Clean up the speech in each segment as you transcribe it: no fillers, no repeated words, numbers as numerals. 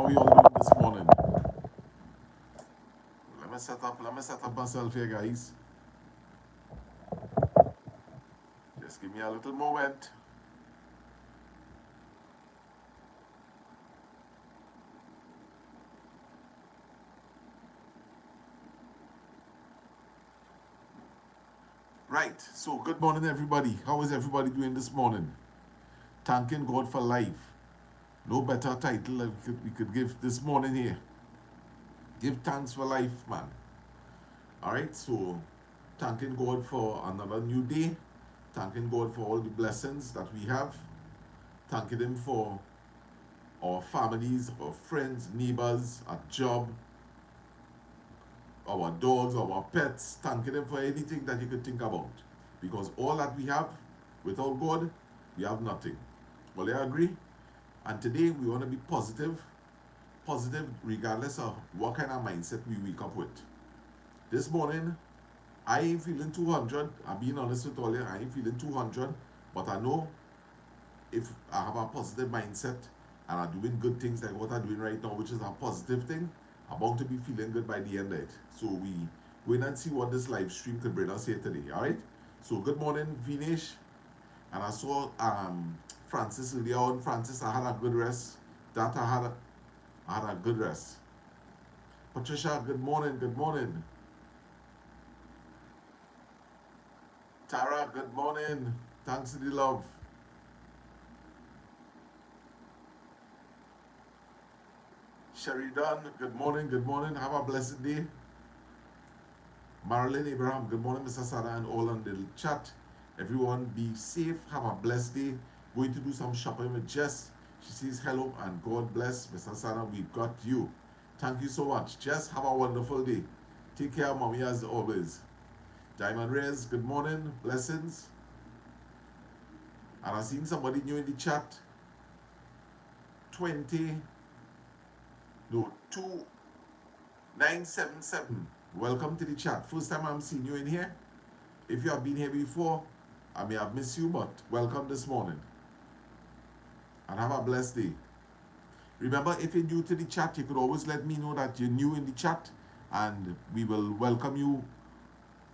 How you all doing this morning? Let me set up myself here, guys. Just give me a little moment. Right, so good morning, everybody. How is everybody doing this morning? Thanking God for life. No better title that we could give this morning here. Give thanks for life, man. All right, so thanking God for another new day. Thanking God for all the blessings that we have. Thanking Him for our families, our friends, neighbors, our job, our dogs, our pets, thanking Him for anything that you could think about. Because all that we have, without God, we have nothing. Well, I agree. And today we want to be positive regardless of what kind of mindset we wake up with. This morning, I ain't feeling 200. I'm being honest with all you, I ain't feeling 200. But I know if I have a positive mindset and I'm doing good things like what I'm doing right now, which is a positive thing, I'm bound to be feeling good by the end of it. So we wait and see what this live stream could bring us here today. All right. So good morning, Vinesh. And I saw Francis earlier on. Francis, I had a good rest. That I had a good rest. Patricia, good morning. Good morning. Tara, good morning. Thanks for the love. Sheridan, good morning. Good morning. Have a blessed day. Marilyn Abraham, good morning, Mr. Sada, and all on the chat. Everyone be safe. Have a blessed day. Going to do some shopping with Jess. She says hello and God bless. Mr. Sada, we got you. Thank you so much. Jess, have a wonderful day. Take care, mommy, as always. Diamond Reyes, good morning. Blessings. And I've seen somebody new in the chat. 2977. Welcome to the chat. First time I'm seeing you in here. If you have been here before, I may have missed you, but welcome this morning. And have a blessed day. Remember, if you're new to the chat, you could always let me know that you're new in the chat, and we will welcome you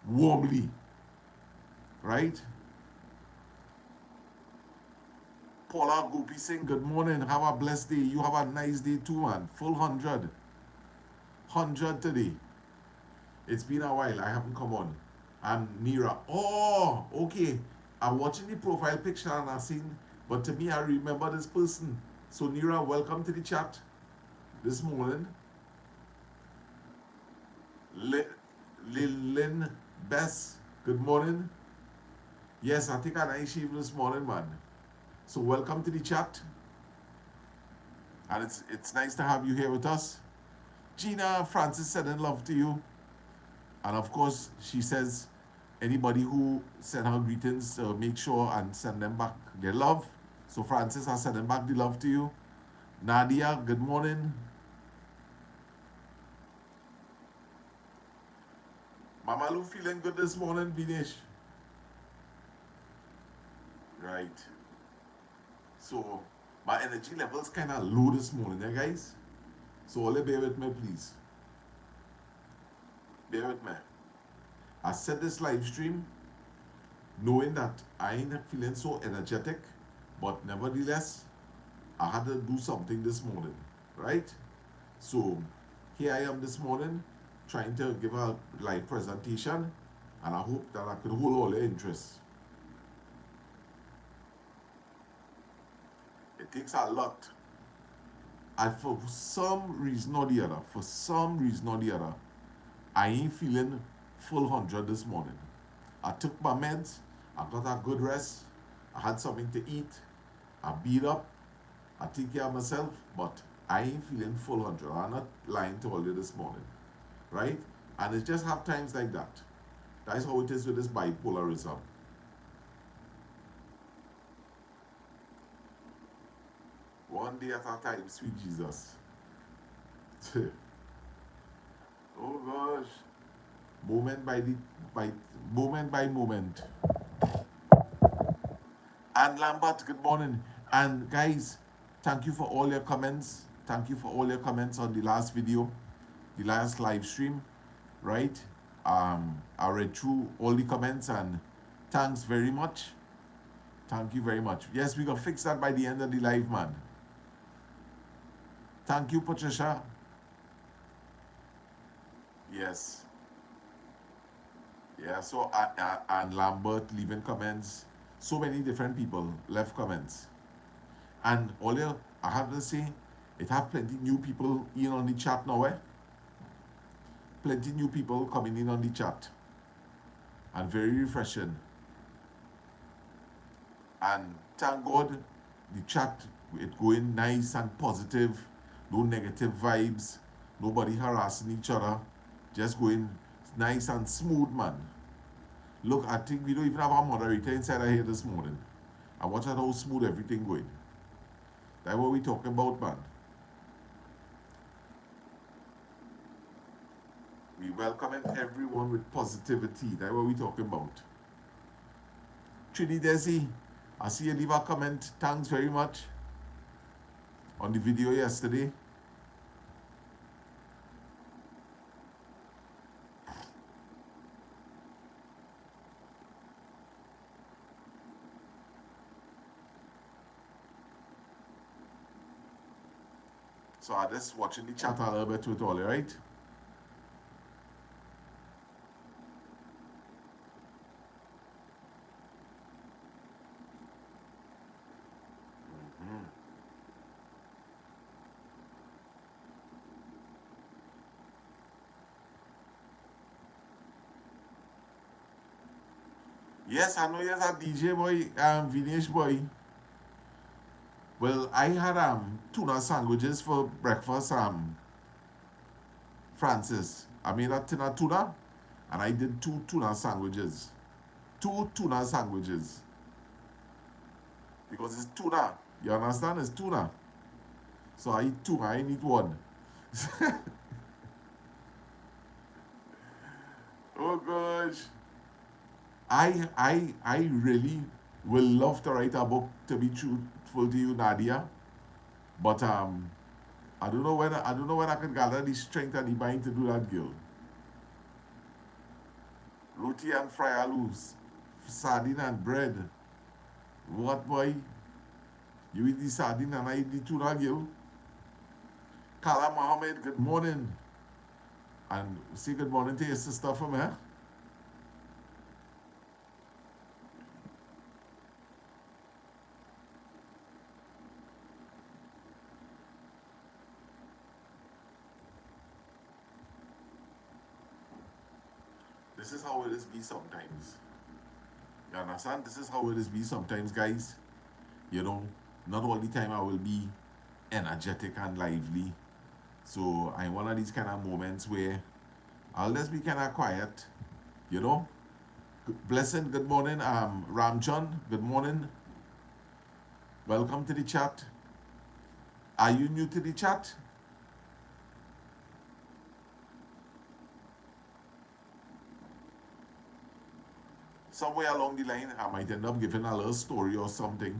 warmly. Right? Paula Gopi Singh, good morning. Have a blessed day. You have a nice day too, man. Full 100. 100 today. It's been a while. I haven't come on. And Nira. Oh, okay. I'm watching the profile picture and I've seen, but to me, I remember this person. So, Nira, welcome to the chat this morning. Lynn Bess, good morning. Yes, I think I nice shave this morning, man. So, welcome to the chat. And it's nice to have you here with us. Gina Francis sending love to you. And of course, she says, anybody who send her greetings, make sure and send them back their love. So Francis, I send them back the love to you. Nadia, good morning. Mama Lou feeling good this morning, Vinesh? Right. So my energy levels kind of low this morning, yeah, guys? So only bear with me, please. Bear with me. I set this live stream knowing that I ain't feeling so energetic, but nevertheless, I had to do something this morning, right? So here I am this morning trying to give a live presentation, and I hope that I could hold all your interest. It takes a lot. And for some reason or the other, I ain't feeling full 100 this morning. I took my meds, I got a good rest, I had something to eat, I beat up, I take care of myself, but I ain't feeling full 100. I'm not lying to all you this morning, right? And it just have times like that. That's how it is with this bipolarism. One day at a time, sweet Jesus. Oh gosh. Moment by moment. And Lambert, good morning. And guys, thank you for all your comments. Thank you for all your comments on the last video, the last live stream, right? I read through all the comments and thanks very much. Thank you very much. Yes, we gonna fix that by the end of the live, man. Thank you, Patricia. Yes. Yeah, so and Lambert leaving comments. So many different people left comments. And all your, I have to say, it have plenty new people in on the chat now, eh? Plenty new people coming in on the chat. And very refreshing. And thank God the chat, it going nice and positive, no negative vibes, nobody harassing each other, just going nice and smooth, man. Look, I think we don't even have a moderator inside here this morning. And watch out how smooth everything going. That's what we talking about, man. We welcoming everyone with positivity. That's what we talking about. Trini Desi, I see you leave a comment. Thanks very much on the video yesterday. So I'm just watching the chat a little bit with all, right? Yes, I know you're a DJ boy, Vinesh boy. Well, I had tuna sandwiches for breakfast, Francis. I made a tin of tuna and I did 2 tuna sandwiches. 2 tuna sandwiches. Because it's tuna. You understand? It's tuna. So I eat 2, I ain't eat 1. Oh gosh. I really will love to write a book, to be truthful to you, Nadia. But I don't know when I can gather the strength and the mind to do that, girl. Roti and fry alus, sardine and bread. What, boy? You eat the sardine and I eat the tuna, girl. Kala Mohammed, good morning. And say good morning to your sister from here. This is how it is be sometimes. You understand? This is how it is be sometimes, guys. You know, not all the time I will be energetic and lively. So I'm one of these kind of moments where I'll just be kind of quiet, you know. Blessing, good morning. Ramjon, good morning. Welcome to the chat. Are you new to the chat? Somewhere along the line, I might end up giving a little story or something.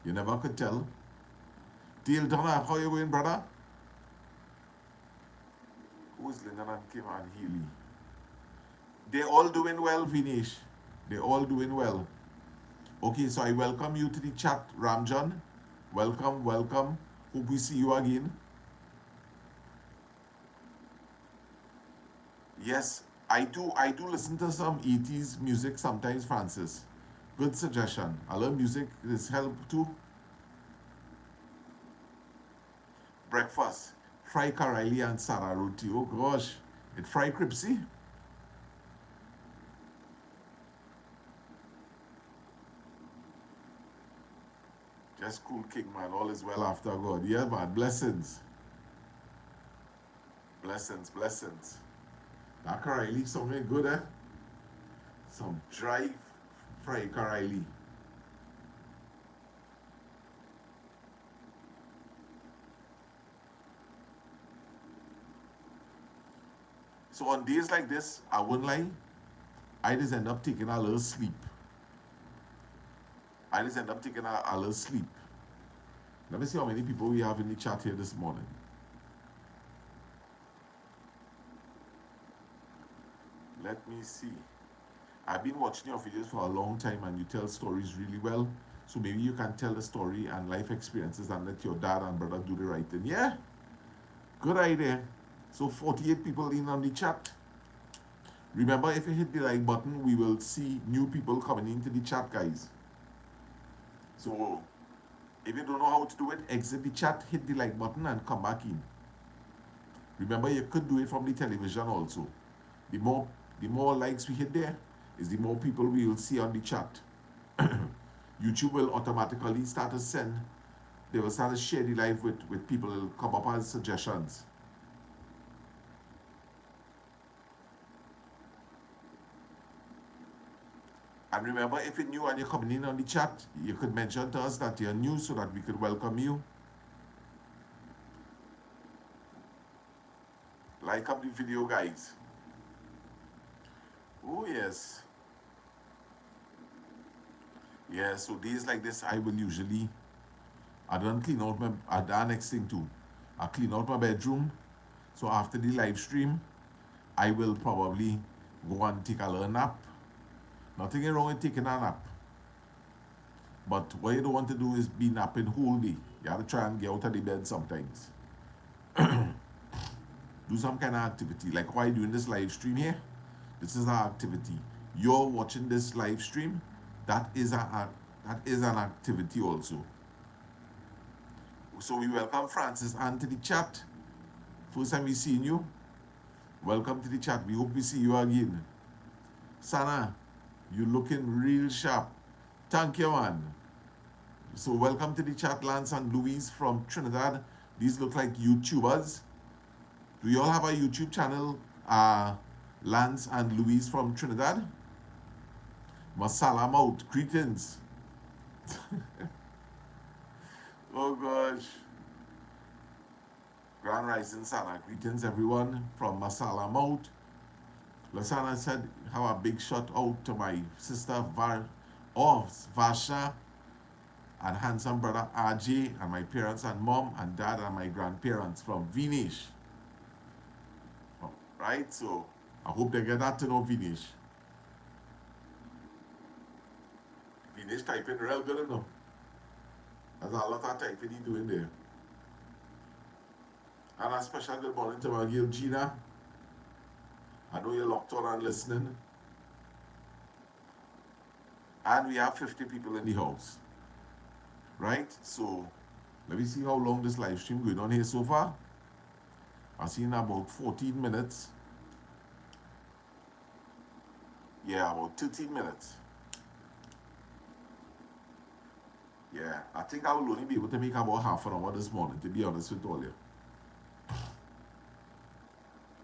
You never could tell. Dale Donna, how you going, brother? Who is Lyndon and Kim and Healy? They're all doing well, Vinesh. They're all doing well. Okay, so I welcome you to the chat, Ramjan. Welcome, welcome. Hope we see you again. Yes, I do listen to some 80s music sometimes, Francis. Good suggestion. I love music. This help too. Breakfast. Fry Karaili and Sarah roti. Oh gosh. It fry cripsy. Just cool king, man. All is well after God. Yeah, man. Blessings. Blessings, blessings. That Karaili something good, eh? Some dry fried Karaili. So on days like this, I wouldn't lie, I just end up taking a little sleep. I just end up taking a little sleep. Let me see how many people we have in the chat here this morning. Let me see. I've been watching your videos for a long time and you tell stories really well. So maybe you can tell the story and life experiences and let your dad and brother do the writing. Yeah? Good idea. So 48 people in on the chat. Remember, if you hit the like button, we will see new people coming into the chat, guys. So if you don't know how to do it, exit the chat, hit the like button and come back in. Remember, you could do it from the television also. The more likes we hit there, is the more people we will see on the chat. YouTube will automatically start to send, they will start to share the live with people. It will come up as suggestions. And remember, if you're new and you're coming in on the chat, you could mention to us that you're new so that we could welcome you. Like up the video, guys. Oh, yes. Yeah, so days like this, I will usually, I don't clean out my, the next thing too. I clean out my bedroom. So after the live stream, I will probably go and take a little nap. Nothing wrong with taking a nap. But what you don't want to do is be napping whole day. You have to try and get out of the bed sometimes. Do some kind of activity. Like why doing this live stream here? This is our activity. You're watching this live stream. That is an activity also. So we welcome Francis and to the chat. First time we seen you. Welcome to the chat. We hope we see you again. Sana, you looking real sharp. Thank you, man. So welcome to the chat, Lance and Louise from Trinidad. These look like YouTubers. Do you all have a YouTube channel? Lance and Louise from Trinidad. Masala Mout, greetings. Oh gosh. Grand Rising Sana, greetings everyone from Masala Mout. Lasana said, have a big shout out to my sister Vasha and handsome brother RJ and my parents and mom and dad and my grandparents from Vinesh. Right, so I hope they get that to know Vinesh. Vinesh typing real good enough. There's a lot of typing he doing there. And a special good morning to my girl Gina. I know you're locked on and listening. And we have 50 people in the house. Right? So let me see how long this live stream going on here so far. I've seen about 14 minutes. Yeah, about 13 minutes. Yeah, I think I will only be able to make about half an hour this morning, to be honest with all you.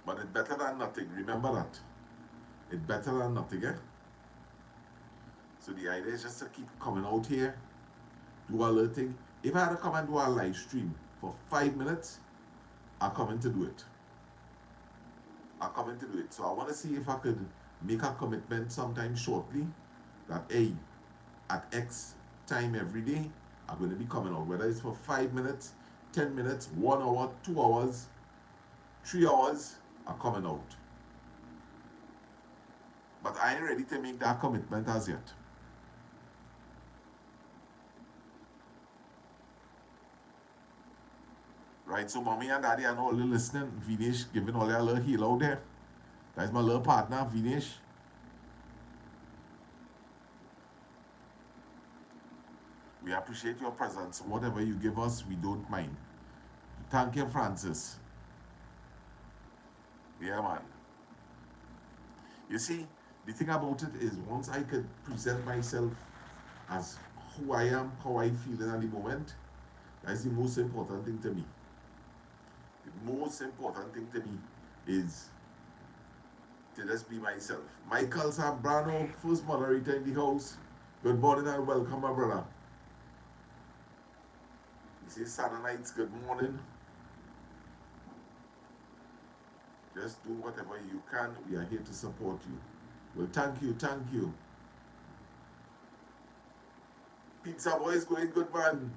But it's better than nothing. Remember that. It's better than nothing, eh? So the idea is just to keep coming out here, do a little thing. If I had to come and do a live stream for 5 minutes, I'll come in to do it. I'll come in to do it. So I want to see if I could make a commitment sometime shortly that, hey, at X time every day, I'm going to be coming out. Whether it's for 5 minutes, 10 minutes, 1 hour, 2 hours, 3 hours, I'm coming out. But I ain't ready to make that commitment as yet. Right, so mommy and daddy and all you listening, Vinesh giving all your little heel out there. That's my little partner, Vinesh. We appreciate your presence. Whatever you give us, we don't mind. Thank you, Francis. Yeah, man. You see, the thing about it is once I could present myself as who I am, how I feel in the moment, that's the most important thing to me. The most important thing to me is to just be myself. Michael Zambrano, first moderator in the house. Good morning and welcome, my brother. He says Saturday nights, good morning. Just do whatever you can. We are here to support you. Well, thank you, thank you. Pizza boy is going good, man.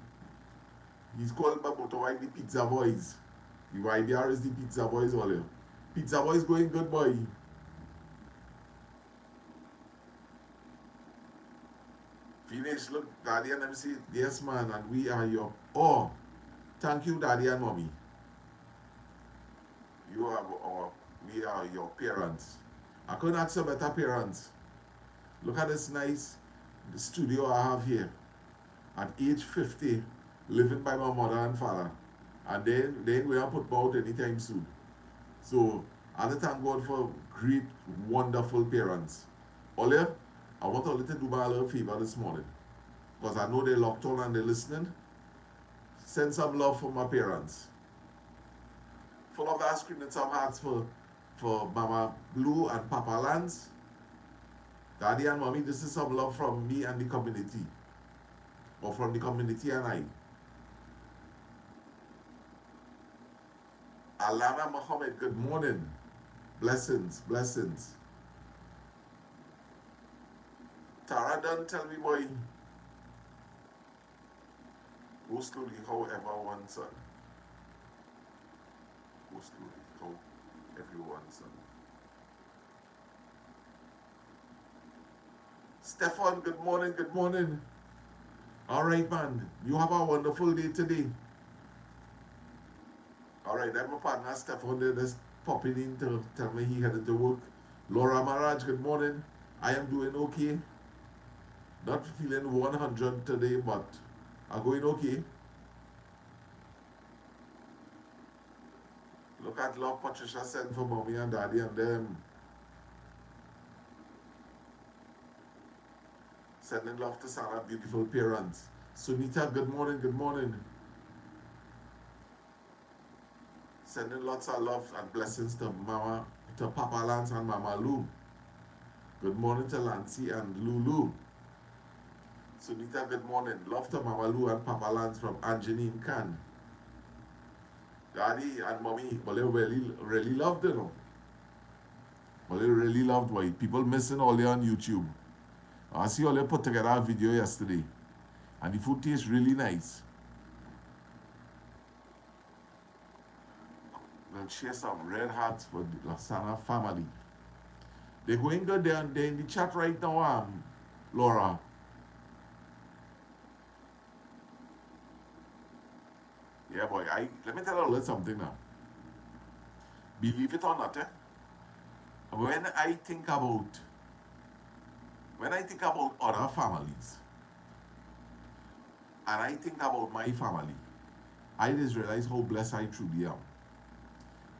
He's called by motorbike the Pizza Boys. The YBR is the Pizza Boys all here. Pizza Boys going good, boy. Finish, look, Daddy and them say, yes, man, and we are your. Oh, thank you, Daddy and Mommy. You are our, we are your parents. I couldn't ask for better parents. Look at this nice studio I have here. At age 50, living by my mother and father. And then we are put out anytime soon. So I thank God for great, wonderful parents. Olia, I want Olia to do me a little favor this morning. Because I know they're locked on and they're listening. Send some love for my parents. Full of that screen and some hearts for Mama Blue and Papa Lance. Daddy and Mommy, this is some love from me and the community. Or from the community and I. Alana Mohammed, good morning. Blessings, blessings. Tara, don't tell me, boy. Go slowly, however one son. Go slowly, how everyone son. Stefan, good morning, good morning. All right, man. You have a wonderful day today. All right, I'm a partner, Stefan, there just popping in to tell me he headed to work. Laura Maraj, good morning. I am doing okay. Not feeling 100 today, but I'm going okay. Look at love Patricia sent for mommy and daddy and them. Sending love to Sarah, beautiful parents. Sunita, good morning, good morning. Sending lots of love and blessings to Mama, to Papa Lance and Mama Lou. Good morning to Lancy and Lulu. Sunita, good morning. Love to Mama Lou and Papa Lance from Anjanine Khan. Daddy and Mommy, well, they really loved it, no? Well, they really loved why people missing all there on YouTube. I see all they put together a video yesterday. And the food tastes really nice. We'll share some red hearts for the Lasana family. They're going good there and they're in the chat right now, Laura. Yeah, boy, let me tell you a little something now. Believe it or not, when I think about other families, and I think about my family, I just realize how blessed I truly am.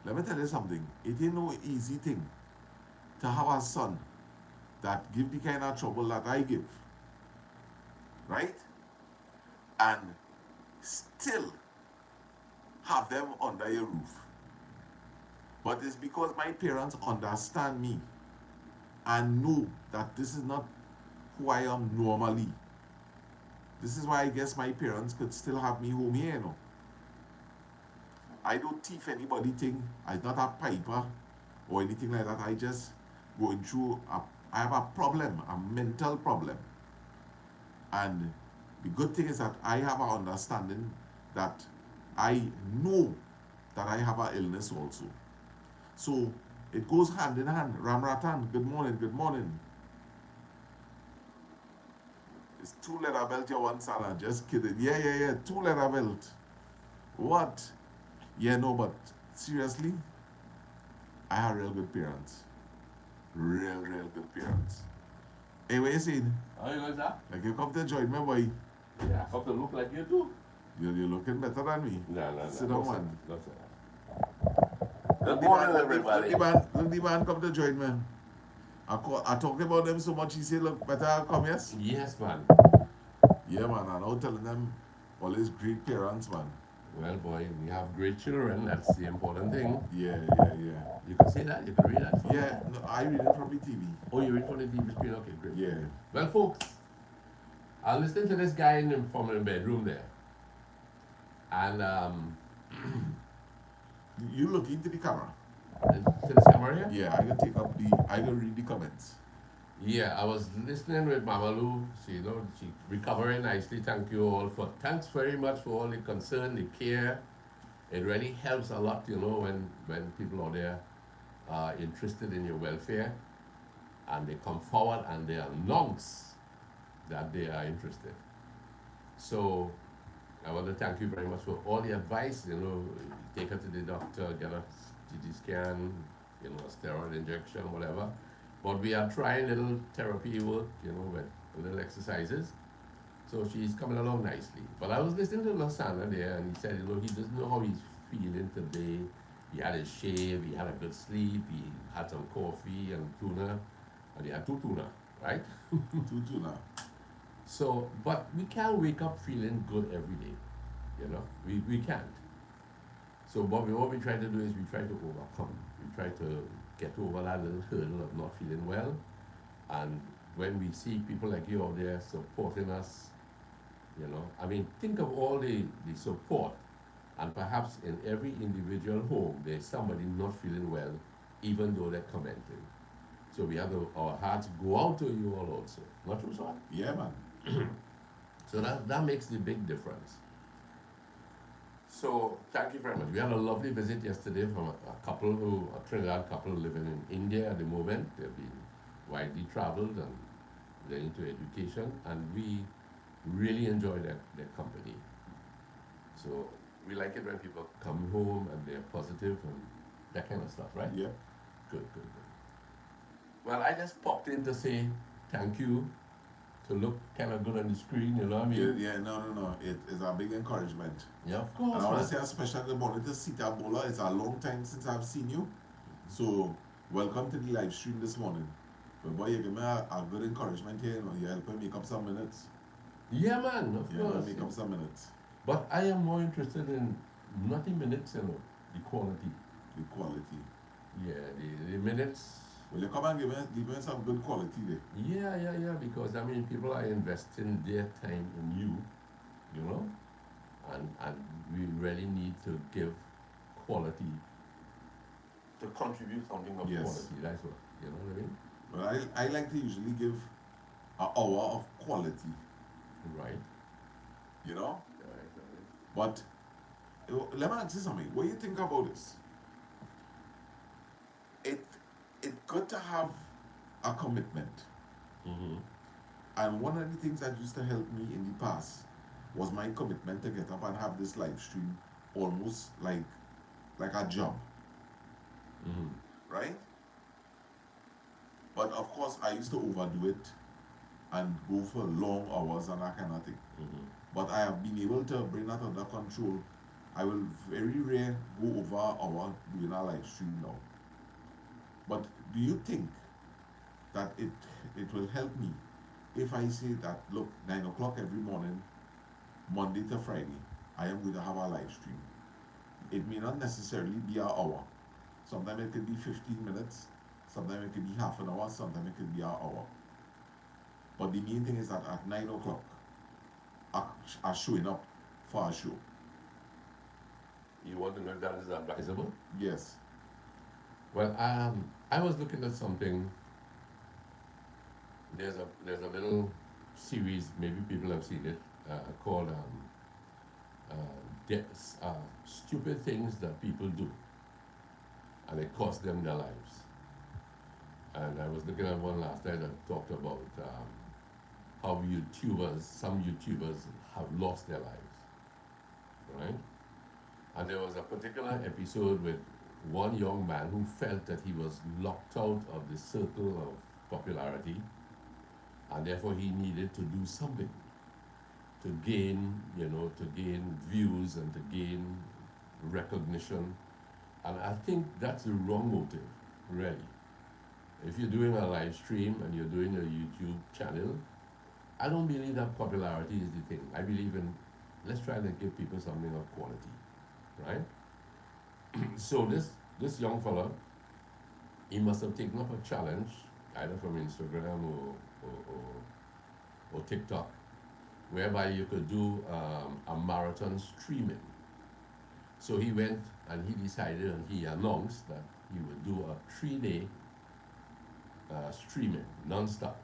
Let me tell you something. It ain't no easy thing to have a son that give the kind of trouble that I give. Right? And still have them under your roof. But it's because my parents understand me and know that this is not who I am normally. This is why I guess my parents could still have me home here, you know. I don't thief anybody thing. I'm not a piper or anything like that. I just going through I have a problem, a mental problem. And the good thing is that I have an understanding that I know that I have an illness also. So it goes hand in hand. Ramratan, good morning, good morning. It's 2 letter belt you want, Sarah. Just kidding. Yeah. 2 letter belt. What? Yeah, no, but seriously, I have real good parents. Real good parents. Hey, what you saying? How you going, sir? Like you come to join me, boy. Yeah, I come to look like you too. You're looking better than me. No. Sit down, man. No, sir. Good morning, everybody. Look the man come to join me. I talked about them so much, he said, look, better come, yes? Yes, man. Yeah, man, and I'm telling them all these great parents, man. Well, boy, we have great children. That's the important thing. Yeah. You can say that. You can read that. Yeah, no, I read it from the TV. Oh, you read from the TV screen? Okay, great. Yeah. Well, folks, I listened to this guy from the bedroom there. And, You look into the camera. to this camera here? Yeah, I can read the comments. Yeah, I was listening with Mama Lou. She recovering nicely. Thank you all for. Thanks very much for all the concern, the care. It really helps a lot, when people out there are interested in your welfare and they come forward and they announce that they are interested. So I want to thank you very much for all the advice. Take her to the doctor, get a CT scan, a steroid injection, whatever. But we are trying little therapy work, with little exercises. So she's coming along nicely. But I was listening to Lasana there, and he said, he doesn't know how he's feeling today. He had his shave, he had a good sleep, he had some coffee and tuna, and he had two tuna, right? Tutu now. So, but we can't wake up feeling good every day, we can't. So, what we try to do is we try to overcome. We try to get over that little hurdle of not feeling well. And when we see people like you out there supporting us, I mean, think of all the support. And perhaps in every individual home, there's somebody not feeling well, even though they're commenting. So we have our hearts go out to you all also. Not true, sir? Yeah, man. So that makes the big difference. So thank you very much. We had a lovely visit yesterday from a Trinidad couple living in India at the moment. They've been widely traveled and they're into education, and we really enjoy their company. So we like it when people come home and they're positive and that kind of stuff, right? Yeah. Good, good, good. Well, I just popped in to say thank you, to look kind of good on the screen, you know what I Yeah, mean? yeah, no. It is a big encouragement. Yeah, of And course, I want man. to say a special good morning to Sita Bola. It's a long time since I've seen you. So, welcome to the live stream this morning. But boy, you give me a good encouragement here. You're helping make up some minutes. Yeah, man, of Yeah, man, course. make Yeah. up some minutes. But I am more interested in not the minutes, the quality. The quality. Yeah, the minutes. Well, you come and give me some good quality there. Yeah, because I mean, people are investing their time in you, you know, and we really need to give quality to contribute something of Yes. quality. That's what, you know what I mean? But I like to usually give an hour of quality, Right. you know? Right. But let me ask you something. What do you think about this? It it's good to have a commitment. Mm-hmm. And one of the things that used to help me in the past was my commitment to get up and have this live stream almost like a job, Mm-hmm. right? But of course I used to overdo it and go for long hours and that kind of thing. Mm-hmm. But I have been able to bring that under control. I will very rare go over an hour doing a live stream now. But do you think that it will help me if I say that, look, 9 o'clock every morning, Monday to Friday, I am going to have a live stream? It may not necessarily be an hour. Sometimes it could be 15 minutes, sometimes it could be half an hour, sometimes it could be an hour. But the main thing is that at 9 o'clock, I showing up for a show. You want to know if that is advisable? Yes. Well, I was looking at something. There's a little series, maybe people have seen it, called stupid things that people do, and it cost them their lives. And I was looking at one last night that talked about how some YouTubers have lost their lives, right? And there was a particular episode with one young man who felt that he was locked out of the circle of popularity, and therefore he needed to do something to gain views and to gain recognition. And I think that's the wrong motive, really. If you're doing a live stream and you're doing a YouTube channel, I don't believe that popularity is the thing. I believe in, let's try to give people something of quality, right? So this young fella, he must have taken up a challenge, either from Instagram or TikTok, whereby you could do a marathon streaming. So he went and he decided and he announced that he would do a 3-day streaming non-stop.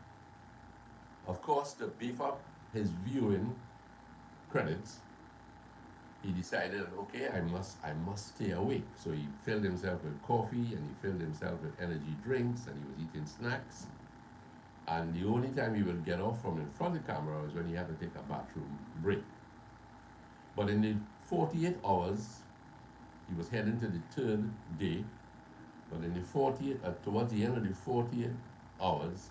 Of course, to beef up his viewing credits, he decided, okay, I must stay awake. So he filled himself with coffee and he filled himself with energy drinks and he was eating snacks. And the only time he would get off from in front of the camera was when he had to take a bathroom break. But in the 48 hours, he was heading to the third day. But in the 48, towards the end of the 48 hours,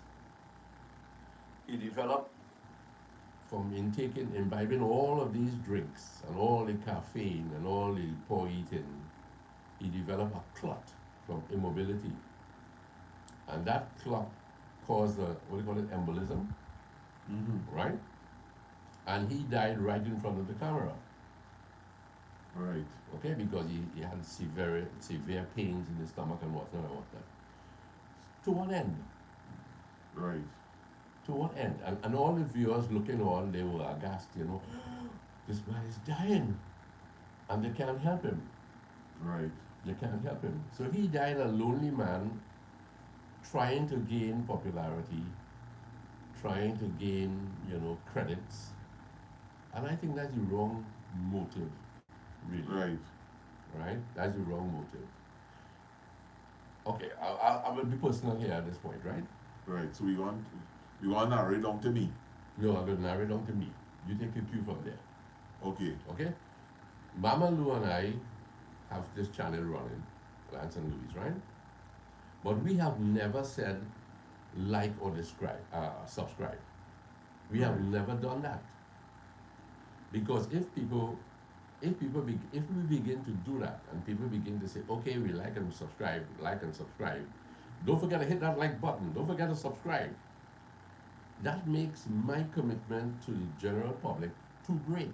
he developed from imbibing all of these drinks and all the caffeine and all the poor eating, he developed a clot from immobility. And that clot caused a, what do you call it, embolism, right? And he died right in front of the camera. Right. Okay, because he had severe pains in the stomach and whatnot and whatnot. To what end? Right. To what end? And all the viewers looking on, they were aghast, this man is dying. And they can't help him. Right. They can't help him. So he died a lonely man, trying to gain popularity, trying to gain, credits. And I think that's the wrong motive, really. Right. Right? That's the wrong motive. Okay, I will be personal here at this point, right? Right. So we want to narrow it down to me. No, I'm going to narrow it down to me. You take your cue from there. Okay. Okay? Mama Lou and I have this channel running, Lance and Louise, right? But we have never said like or subscribe. We have never done that. Because if we begin to do that and people begin to say, okay, we like and subscribe, don't forget to hit that like button, don't forget to subscribe. That makes my commitment to the general public too great.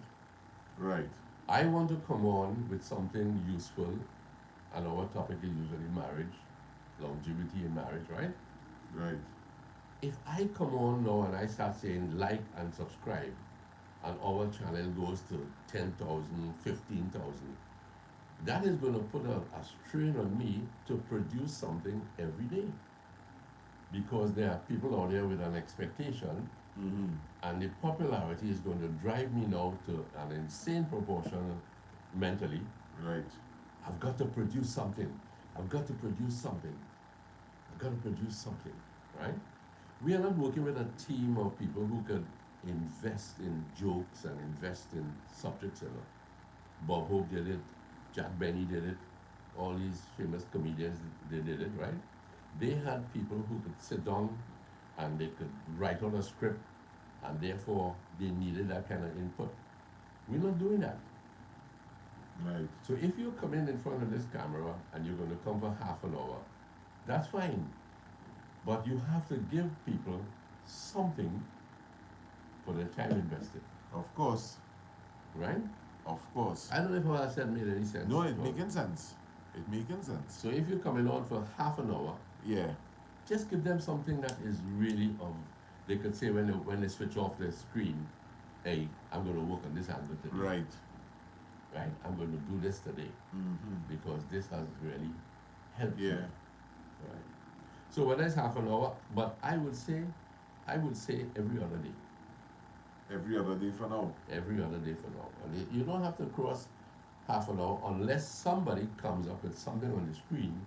Right. I want to come on with something useful, and our topic is usually marriage, longevity in marriage, right? Right. If I come on now and I start saying like and subscribe, and our channel goes to 10,000, 15,000, that is going to put a strain on me to produce something every day. Because there are people out there with an expectation, and the popularity is going to drive me now to an insane proportion mentally. Right. I've got to produce something. Right? We are not working with a team of people who could invest in jokes and invest in subjects. Bob Hope did it, Jack Benny did it, all these famous comedians, they did it, right? They had people who could sit down and they could write out a script, and therefore they needed that kind of input. We're not doing that. Right. So if you come in front of this camera and you're going to come for half an hour, that's fine. But you have to give people something for their time invested. Of course. Right? Of course. I don't know if what I said made any sense. No, it's making sense. It's making sense. So if you're coming on for half an hour, Yeah. just give them something that is really of, they could say when they switch off their screen, hey, I'm going to work on this angle today. Right. Right? I'm going to do this today because this has really helped me. Yeah. Right. So whether it's half an hour, but I would say every other day. Every other day for now. Every other day for now. And you don't have to cross half an hour unless somebody comes up with something on the screen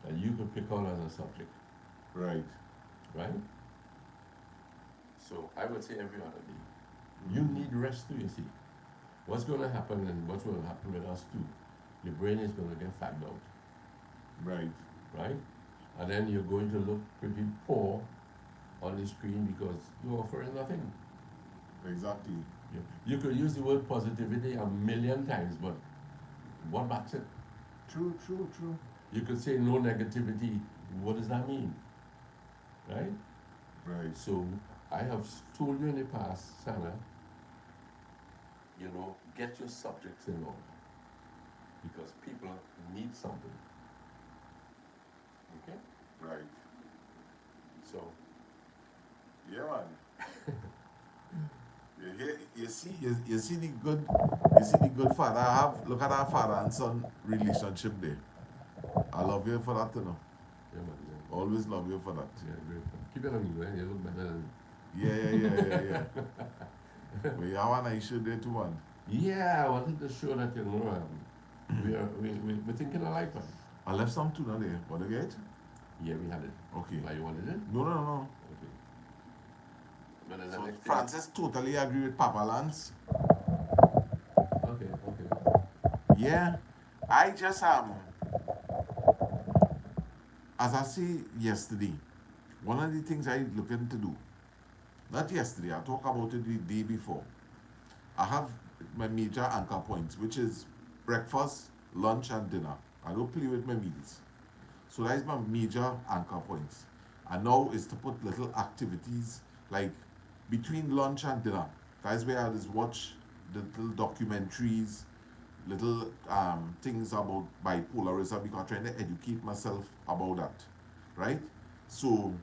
that you could pick on as a subject. Right. Right? So I would say every other day. You need rest too, you see. What's going to happen and what will happen with us too? Your brain is going to get fagged out. Right. Right? And then you're going to look pretty poor on the screen because you're offering nothing. Exactly. You could use the word positivity a million times, but what backs it? True. You could say no negativity. What does that mean? Right? Right. So I have told you in the past, Sana, get your subjects in order because people need something. Okay? Right. So. Yeah, man. You see the good father I have. Look at our father and son relationship there. I love you for that, Yeah, man. Yeah, Always love you for that. yeah, great. Keep it on you, eh? You look better than. Yeah. But you have a nice show there too, man. Yeah, I wanted to show that, we're thinking alike, man. I left some tuna there. Want to get? Yeah, we had it. Okay. Why you wanted it? No. Okay. But then the So next thing. Francis totally agree with Papa Lance. Okay, okay. Yeah. I just as I say yesterday, one of the things I looking to do, not yesterday, I talk about it the day before. I have my major anchor points, which is breakfast, lunch, and dinner. I don't play with my meals. So that is my major anchor points. And now is to put little activities like between lunch and dinner. That is where I just watch the little documentaries, little things about bipolarism because I'm trying to educate myself about that. Right? So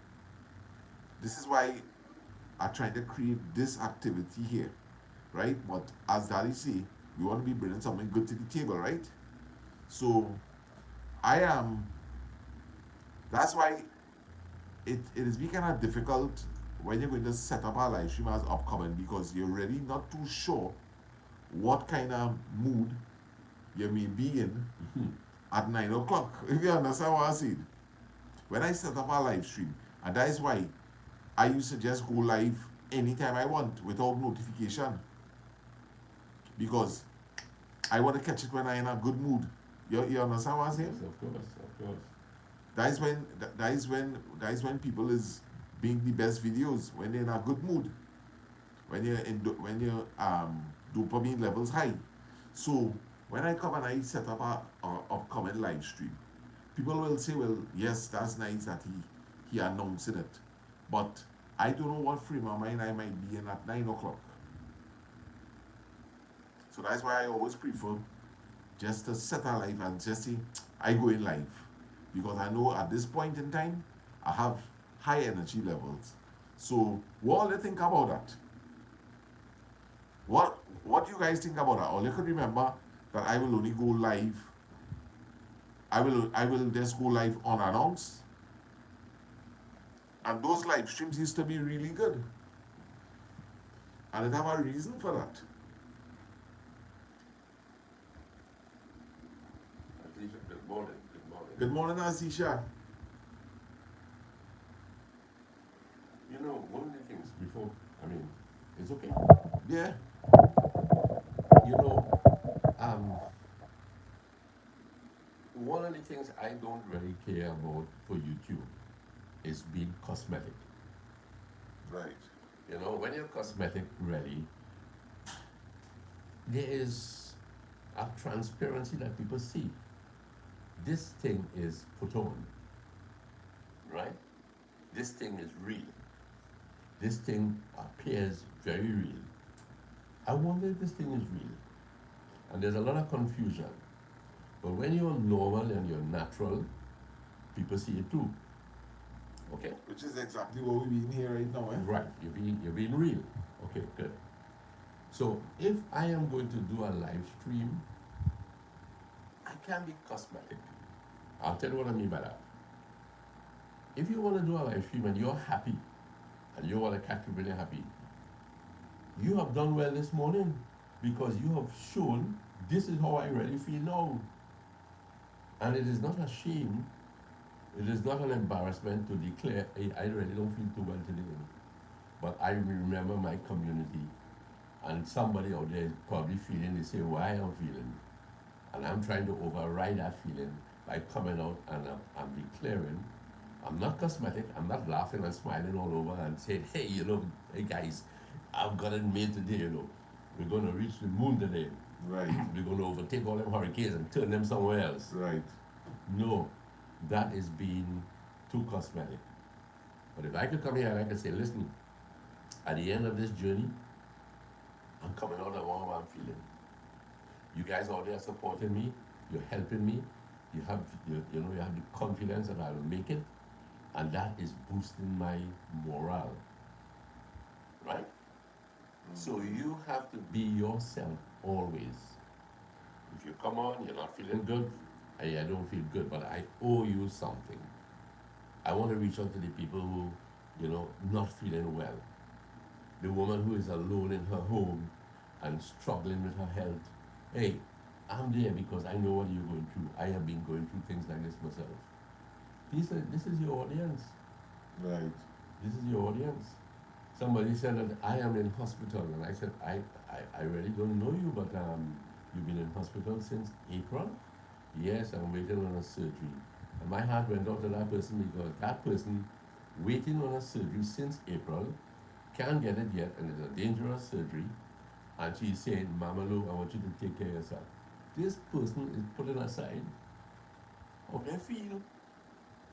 this is why I try to create this activity here. Right? But as Daddy say, we want to be bringing something good to the table, right? So I am that's why it is becoming kind of difficult when you're going to set up a live stream as upcoming because you're really not too sure what kind of mood you may be in at 9 o'clock. If you understand what I said. When I set up a live stream, and that is why I used to just go live anytime I want without notification. Because I want to catch it when I'm in a good mood. You understand what I'm saying? Yes, of course, of course. That is when people is being the best videos when they're in a good mood, when your dopamine levels high. So when I come and I set up a upcoming live stream, people will say, well, yes, that's nice that he announcing it, but I don't know what frame of mind I might be in at 9 o'clock. So that's why I always prefer just to set a live and just say I go in live because I know at this point in time I have high energy levels. So what do you think about that? What do you guys think about that? All you could remember that I will only go live. I will just go live unannounced. And those live streams used to be really good. And it have a reason for that. Good morning, good morning. Good morning, Azisha. One of the things before, it's okay. Yeah. You know, um, one of the things I don't really care about for YouTube is being cosmetic. Right. When you're cosmetic ready, there is a transparency that people see. This thing is put on, right? This thing is real. This thing appears very real. I wonder if this thing is real. And there's a lot of confusion. But when you're normal and you're natural, people see it too. Okay? Which is exactly what we're being here right now, eh? Right. You're being real. Okay, good. So if I am going to do a live stream, I can be cosmetic. I'll tell you what I mean by that. If you want to do a live stream and you're happy, and you want to catch people really happy, you have done well this morning because you have shown this is how I really feel now. And it is not a shame, it is not an embarrassment to declare, hey, I really don't feel too well today. But I remember my community, and somebody out there is probably feeling the same way I am feeling. And I'm trying to override that feeling by coming out and I'm declaring, I'm not cosmetic, I'm not laughing and smiling all over and saying, hey, hey guys, I've got it made today, We're going to reach the moon today. Right. We're going to overtake all them hurricanes and turn them somewhere else. Right. No, that is being too cosmetic. But if I could come here and I could say, listen, at the end of this journey, I'm coming out of how I'm feeling. You guys out there supporting me, you're helping me, you have you have the confidence that I'll make it, and that is boosting my morale. Right? So you have to be yourself always. If you come on, you're not feeling good, I don't feel good, but I owe you something. I want to reach out to the people who, not feeling well. The woman who is alone in her home and struggling with her health. Hey, I'm there because I know what you're going through. I have been going through things like this myself. This is your audience. Right. This is your audience. Somebody said that I am in hospital, and I said, I really don't know you, but you've been in hospital since April? Yes, I'm waiting on a surgery. And my heart went out to that person because that person waiting on a surgery since April can't get it yet, and it's a dangerous surgery. And she's saying, Mama Lou, I want you to take care of yourself. This person is putting aside how they feel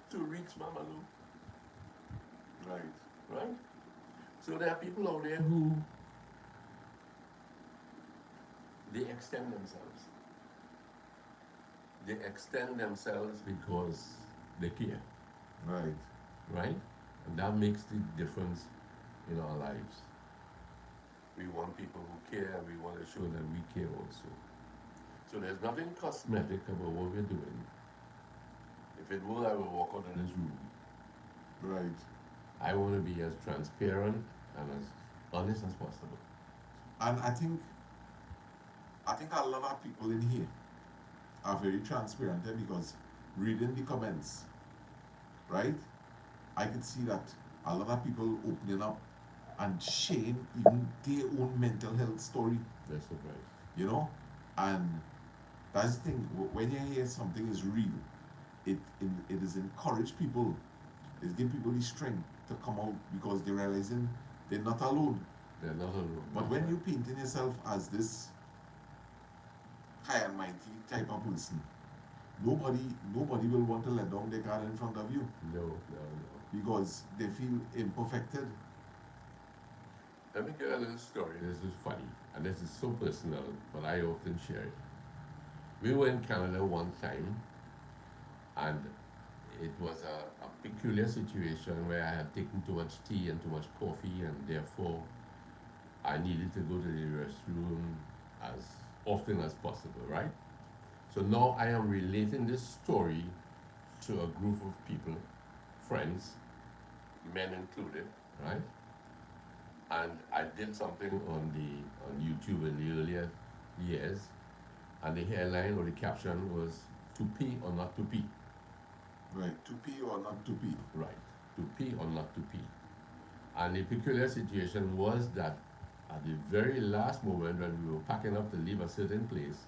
to reach Mama Lou, Right. right? So there are people out there who they extend themselves. They extend themselves because they care, Right. right? And that makes the difference in our lives. We want people who care, and we want to show that we care also. So there's nothing cosmetic about what we're doing. If it were, I would walk out of this room. Right. I want to be as transparent and as honest as possible. And I think a lot of people in here are very transparent because reading the comments, right? I could see that a lot of people opening up and sharing even their own mental health story, That's the right. you know? And that's the thing, when you hear something is real, it is encourage people, it give people the strength to come out because they're realizing they're not alone. They're not alone. But when you painting yourself as this high and mighty type of person, nobody will want to let down their guard in front of you No. because they feel imperfected. Let me tell a little story. This is funny, and this is so personal, but I often share it. We were in Canada one time, and it was a peculiar situation where I had taken too much tea and too much coffee, and therefore I needed to go to the restroom as often as possible, right? So now I am relating this story to a group of people, friends, men included, right? And I did something on YouTube in the earlier years, and the headline or the caption was "To pee or not to pee." Right. To pee or not to pee. Right, to pee or not to pee. And the peculiar situation was that at the very last moment when we were packing up to leave a certain place,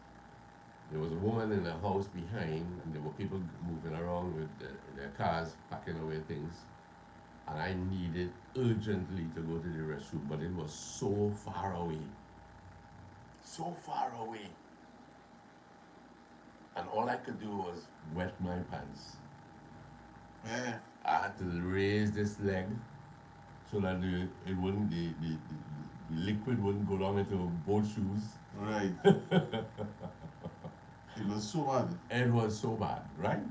there was a woman in the house behind, and there were people moving around with their cars, packing away things. And I needed urgently to go to the restroom, but it was so far away. So far away. And all I could do was wet my pants. Eh, I had to raise this leg so that it wouldn't the liquid wouldn't go down into both shoes. right. It was so bad. It was so bad, right?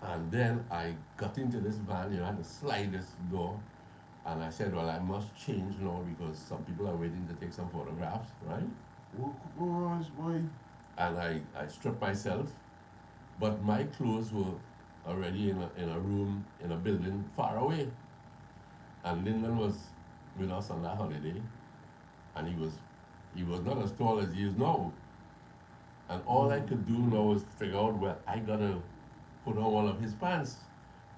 And then I got into this van, I had to slide this door, and I said, well, I must change now because some people are waiting to take some photographs, right? Oh gosh, boy. And I stripped myself, but my clothes were already in a room in a building far away. And Lyndon was with us on that holiday, and he was not as tall as he is now. And all I could do now was figure out, well, I gotta put on one of his pants.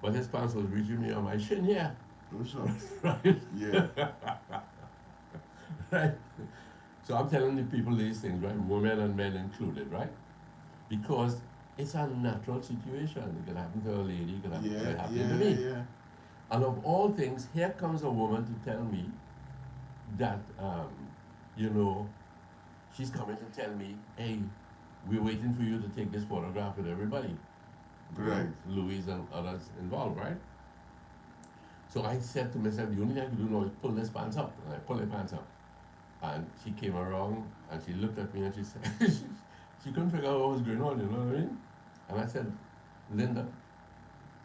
But his pants was reaching me on my shin here. No shots. Right? Yeah. Right? So I'm telling the people these things, right? Women and men included, right? Because it's a natural situation. It can happen to a lady, it can happen to me. Yeah. And of all things, here comes a woman to tell me that, she's coming to tell me, hey, we're waiting for you to take this photograph with everybody. Right. Louise and others involved, right? So I said to myself, the only thing I can do now is pull this pants up. And I pulled the pants up. And she came around and she looked at me and she said, she couldn't figure out what was going on, you know what I mean? And I said, Linda,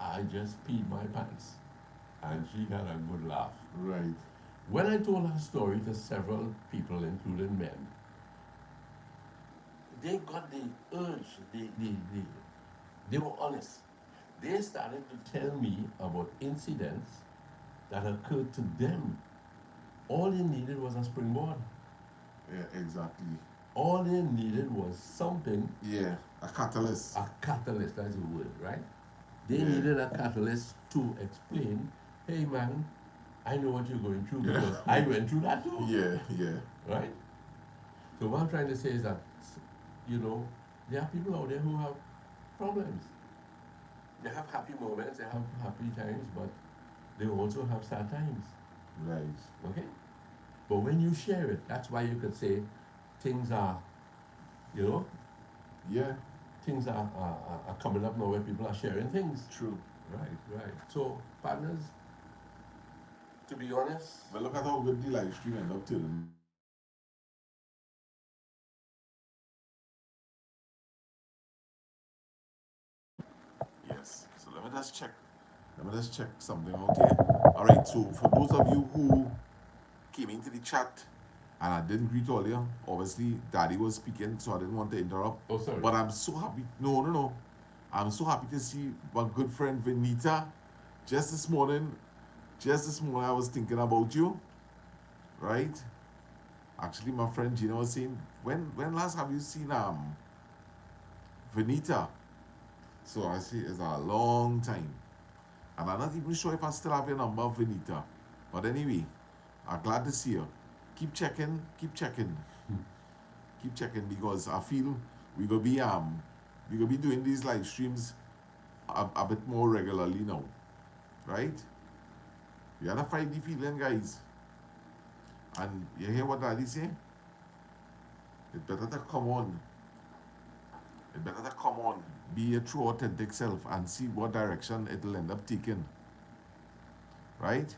I just peed my pants. And she had a good laugh. Right. When I told her story to several people, including men, they got the urge, they were honest. they started to tell me about incidents that occurred to them. All they needed was a springboard. Yeah, exactly. All they needed was something, Yeah, a catalyst. a catalyst, that's the word, right? They Yeah. needed a catalyst to explain, hey man, I know what you're going through Yeah. because I went through that too, Yeah, yeah. right? So what I'm trying to say is that, you know, there are people out there who have problems. They have happy moments, they have happy times, but they also have sad times, Right. okay? But when you share it, that's why you could say things are, you know, Yeah, things are coming up now where people are sharing things. true. Right, right. So, partners, to be honest, But look at how good the live stream ended up turning. Yes. So let me just check. Let me just check something out here. All right. So for those of you who came into the chat and I didn't greet earlier, obviously Daddy was speaking, so I didn't want to interrupt. oh, sorry. But I'm so happy. No, no, no. I'm so happy to see my good friend Venita. Just this morning, I was thinking about you, right? Actually, my friend Gina was saying, when last have you seen Venita? So I see it's a long time. And I'm not even sure if I still have your number, Venita. But anyway, I'm glad to see you. Keep checking, keep checking. Keep checking because I feel we gonna be doing these live streams a bit more regularly now. Right? We gotta fight the feeling, guys. And you hear what Daddy say? It better to come on. It better to come on. Be your true authentic self and see what direction it'll end up taking. Right?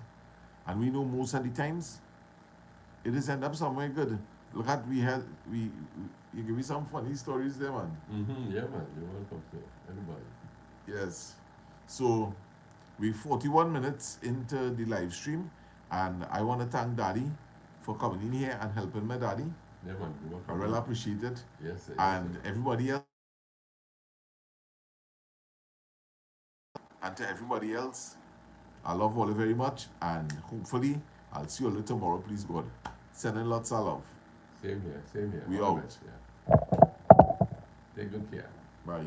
And we know most of the times it is end up somewhere good. Look at we you give me some funny stories there, man. Yeah, man. You're welcome to everybody. Yes. So we're 41 minutes into the live stream, and I want to thank Daddy for coming in here and helping my daddy. Yeah, man. You're I welcome. really appreciate it. Yes, sir. Yes, And sir. everybody else, and to everybody else, I love all of you very much, and hopefully I'll see you all tomorrow, please God. Sending lots of love. Same here. Same here. We All the out. best, yeah. Take good care. Bye.